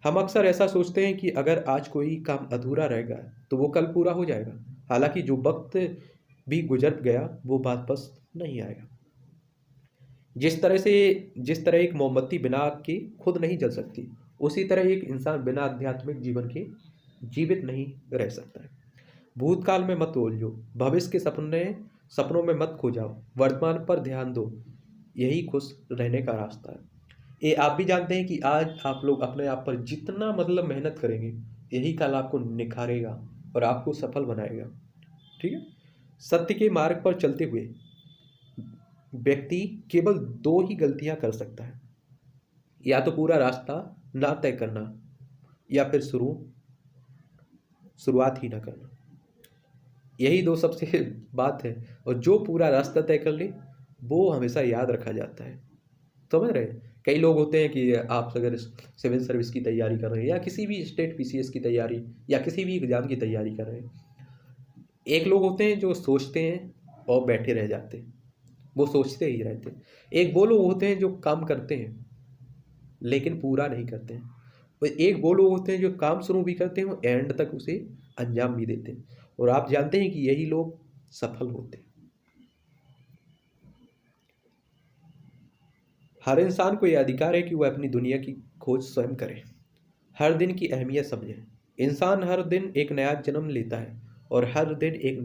हम अक्सर ऐसा सोचते हैं कि अगर आज कोई काम अधूरा रहेगा तो वो कल पूरा हो जाएगा, हालांकि जो वक्त भी गुजर गया वो वापस नहीं आएगा। जिस तरह एक मोमबत्ती बिना आग के खुद नहीं जल सकती, उसी तरह एक इंसान बिना आध्यात्मिक जीवन के जीवित नहीं रह सकता है। भूतकाल में मत उलझो, भविष्य के सपनों में मत खो जाओ, वर्तमान पर ध्यान दो, यही खुश रहने का रास्ता है। ये आप भी जानते हैं कि आज आप लोग अपने आप पर जितना मतलब मेहनत करेंगे, यही कल आपको निखारेगा और आपको सफल बनाएगा। ठीक है। सत्य के मार्ग पर चलते हुए व्यक्ति केवल दो ही गलतियां कर सकता है, या तो पूरा रास्ता ना तय करना, या फिर शुरुआत ही ना करना। यही दो सबसे बात है। और जो पूरा रास्ता तय कर ले वो हमेशा याद रखा जाता है। समझ रहे हैं? कई लोग होते हैं कि आप अगर सिविल सर्विस की तैयारी कर रहे हैं, या किसी भी स्टेट पीसीएस की तैयारी, या किसी भी एग्जाम की तैयारी कर रहे हैं, एक लोग होते हैं जो सोचते हैं और बैठे रह जाते हैं, वो सोचते ही रहते हैं। एक वो लोग होते हैं जो काम करते हैं लेकिन पूरा नहीं करते हैं। और एक वो लोग होते हैं जो काम शुरू भी करते हैं और एंड तक उसे अंजाम भी देते हैं। और आप जानते हैं कि यही लोग सफल होते हैं। हर इंसान को यह अधिकार है कि वह अपनी दुनिया की खोज स्वयं करे, हर दिन की अहमियत समझे। इंसान हर दिन एक नया जन्म लेता है और हर दिन एक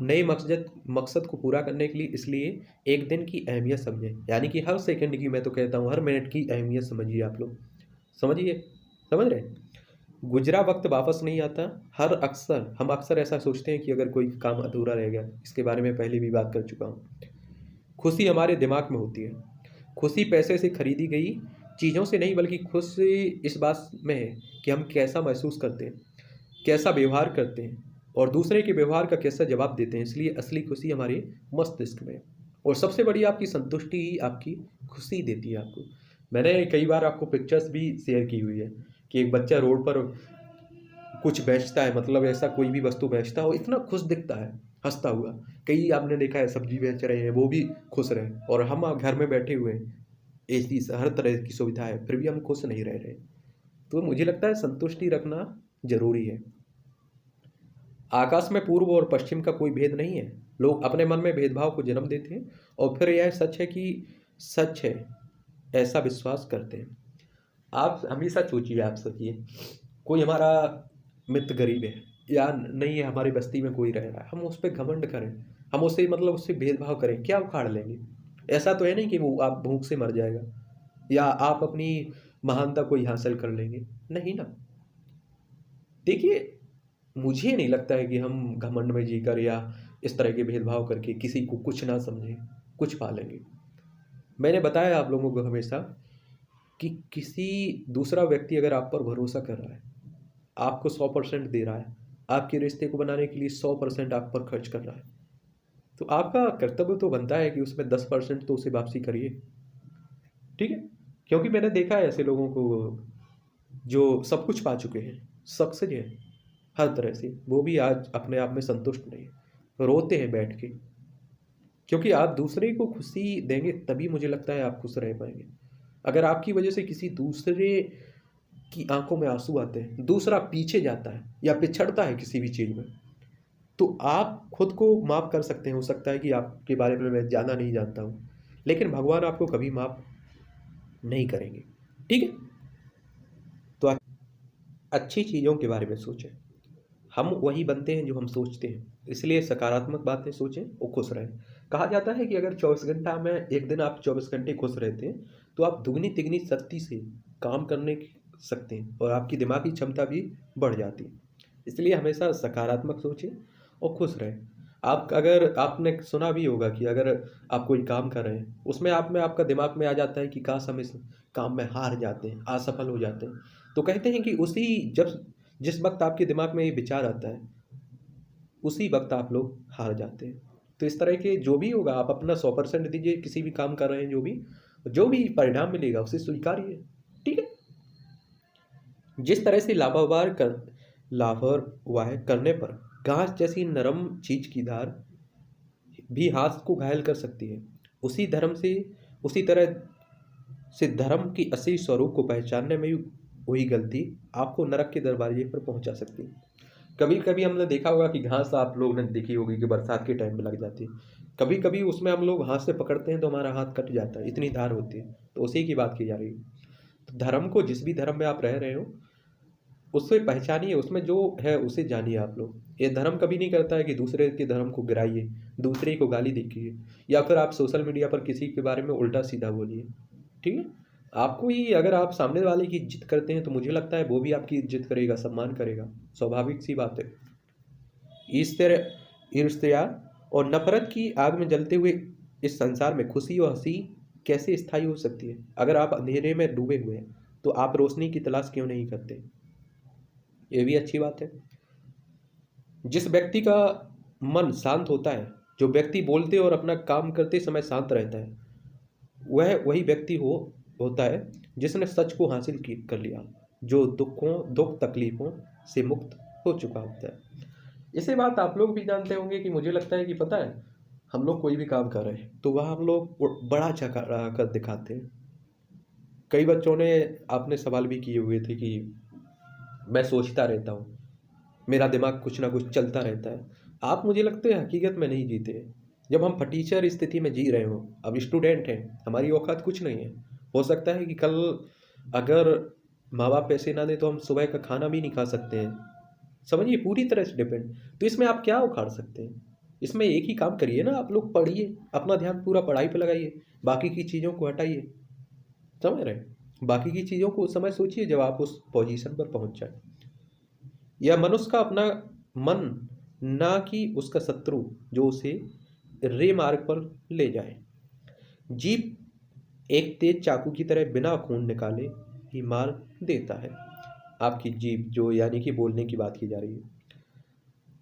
नए मकसद को पूरा करने के लिए, इसलिए एक दिन की अहमियत समझें। यानी कि हर सेकंड की, मैं तो कहता हूँ हर मिनट की अहमियत समझिए। आप लोग समझिए, समझ रहे हैं? गुजरा वक्त वापस नहीं आता। हम अक्सर ऐसा सोचते हैं कि अगर कोई काम अधूरा रह गया, इसके बारे में पहले भी बात कर चुका हूँ। खुशी हमारे दिमाग में होती है। खुशी पैसे से खरीदी गई चीज़ों से नहीं, बल्कि खुशी इस बात में है कि हम कैसा महसूस करते हैं, कैसा व्यवहार करते हैं और दूसरे के व्यवहार का कैसा जवाब देते हैं। इसलिए असली खुशी हमारे मस्तिष्क में है। और सबसे बड़ी आपकी संतुष्टि ही आपकी खुशी देती है आपको। मैंने कई बार आपको पिक्चर्स भी शेयर की हुई है कि एक बच्चा रोड पर कुछ बेचता है, मतलब ऐसा कोई भी वस्तु बेचता है, वो इतना खुश दिखता है हंसता हुआ। कई आपने देखा है सब्जी बेच रहे हैं, वो भी खुश रहे, और हम घर में बैठे हुए हैं, एसी हर तरह की सुविधा है, फिर भी हम खुश नहीं रह रहे। तो मुझे लगता है संतुष्टि रखना जरूरी है। आकाश में पूर्व और पश्चिम का कोई भेद नहीं है। लोग अपने मन में भेदभाव को जन्म देते हैं और फिर यह सच है कि सच है ऐसा विश्वास करते हैं। आप हमेशा सोचिए, आप सोचिए कोई हमारा मित्र गरीब है या नहीं है, हमारी बस्ती में कोई रह रहा है, हम उस पर घमंड करें, हम उससे मतलब उससे भेदभाव करें, क्या उखाड़ लेंगे? ऐसा तो है नहीं कि वो आप भूख से मर जाएगा या आप अपनी महानता कोई हासिल कर लेंगे, नहीं ना। देखिए, मुझे नहीं लगता है कि हम घमंड में जीकर या इस तरह के भेदभाव करके किसी को कुछ ना समझें कुछ पा लेंगे। मैंने बताया आप लोगों को हमेशा कि किसी दूसरा व्यक्ति अगर आप पर भरोसा कर रहा है, आपको 100% दे रहा है, आपके रिश्ते को बनाने के लिए 100% आप पर खर्च कर रहा है, तो आपका कर्तव्य तो बनता है कि उसमें 10% तो उसे वापसी करिए। ठीक है? क्योंकि मैंने देखा है ऐसे लोगों को जो सब कुछ पा चुके हैं, सक्सेस है हर तरह से, वो भी आज अपने आप में संतुष्ट नहीं है, रोते हैं बैठ के। क्योंकि आप दूसरे को खुशी देंगे तभी मुझे लगता है आप खुश रह पाएंगे। अगर आपकी वजह से किसी दूसरे की आंखों में आंसू आते हैं, दूसरा पीछे जाता है या पिछड़ता है किसी भी चीज़ में, तो आप खुद को माफ़ कर सकते हैं। हो सकता है कि आपके बारे में मैं ज़्यादा नहीं जानता हूँ, लेकिन भगवान आपको कभी माफ़ नहीं करेंगे। ठीक है? तो अच्छी चीज़ों के बारे में सोचें। हम वही बनते हैं जो हम सोचते हैं, इसलिए सकारात्मक बातें सोचें और खुश रहें। कहा जाता है कि अगर 24 घंटा में एक दिन आप 24 घंटे खुश रहते हैं, तो आप दुगनी तिगनी शक्ति से काम करने सकते हैं और आपकी दिमागी क्षमता भी बढ़ जाती है। इसलिए हमेशा सकारात्मक सोचें और खुश रहें। आप अगर आपने सुना भी होगा कि अगर आप कोई काम कर रहे हैं, उसमें आपका दिमाग में आ जाता है कि काश हम इस काम में हार जाते हैं, असफल हो जाते हैं, तो कहते हैं कि जिस वक्त आपके दिमाग में ये विचार आता है, उसी वक्त आप लोग हार जाते हैं। तो इस तरह के जो भी होगा, आप अपना 100% दीजिए, किसी भी काम कर रहे हैं, जो भी परिणाम मिलेगा उसे स्वीकारिए। ठीक है? जिस तरह से लापरवाह करने पर घास जैसी नरम चीज की धार भी हाथ को घायल कर सकती है, उसी तरह से धर्म की असली स्वरूप को पहचानने में हुई गलती आपको नरक के दरवाजे पर पहुंचा सकती है। कभी कभी हमने देखा होगा कि घास आप लोग ने देखी होगी कि बरसात के टाइम में लग जाती है, कभी कभी उसमें हम लोग हाथ से पकड़ते हैं तो हमारा हाथ कट जाता है, इतनी धार होती है। तो उसी की बात की जा रही है। तो धर्म को, जिस भी धर्म में आप रह रहे हो, उससे पहचानिए, उसमें जो है उसे जानिए आप लोग। ये धर्म कभी नहीं करता है कि दूसरे के धर्म को गिराइए, दूसरे को गाली दीजिए, या फिर आप सोशल मीडिया पर किसी के बारे में उल्टा सीधा बोलिए। ठीक है? आपको ही, अगर आप सामने वाले की इज्जत करते हैं तो मुझे लगता है वो भी आपकी इज्जत करेगा, सम्मान करेगा। स्वाभाविक सी बात है। इस तरह ईर्ष्या और नफरत की आग में जलते हुए इस संसार में खुशी और हंसी कैसे स्थायी हो सकती है? अगर आप अंधेरे में डूबे हुए हैं तो आप रोशनी की तलाश क्यों नहीं करते? ये भी अच्छी बात है। जिस व्यक्ति का मन शांत होता है, जो व्यक्ति बोलते और अपना काम करते समय शांत रहता है, वह वही व्यक्ति होता है जिसने सच को हासिल कर लिया, जो दुख तकलीफों से मुक्त हो चुका होता है। इसे बात आप लोग भी जानते होंगे कि मुझे लगता है कि पता है, हम लोग कोई भी काम कर रहे हैं तो वह हम लोग बड़ा चका कर दिखाते हैं। कई बच्चों ने आपने सवाल भी किए हुए थे कि मैं सोचता रहता हूँ, मेरा दिमाग कुछ ना कुछ चलता रहता है। आप, मुझे लगता है, हकीकत में नहीं जीते। जब हम फटीचर स्थिति में जी रहे हो, अब स्टूडेंट हैं, हमारी औकात कुछ नहीं है। हो सकता है कि कल अगर माँ बाप पैसे ना दें तो हम सुबह का खाना भी नहीं खा सकते हैं। समझिए, पूरी तरह से डिपेंड। तो इसमें आप क्या उखाड़ सकते हैं? इसमें एक ही काम करिए ना, आप लोग पढ़िए, अपना ध्यान पूरा पढ़ाई पे लगाइए, बाकी की चीज़ों को हटाइए। समझ रहे हैं? बाकी की चीज़ों को उस समय सोचिए जब आप उस पोजीशन पर पहुंच जाए। यह मनुष्य का अपना मन, ना कि उसका शत्रु जो उसे रे मार्ग पर ले जाए। जीभ एक तेज चाकू की तरह बिना खून निकाले ही मार देता है। आपकी जीभ, जो यानी कि बोलने की बात की जा रही है,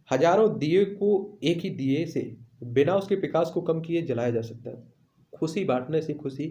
हजारों दिए को एक ही दिए से बिना उसके प्रकाश को कम किए जलाया जा सकता है। खुशी बांटने से खुशी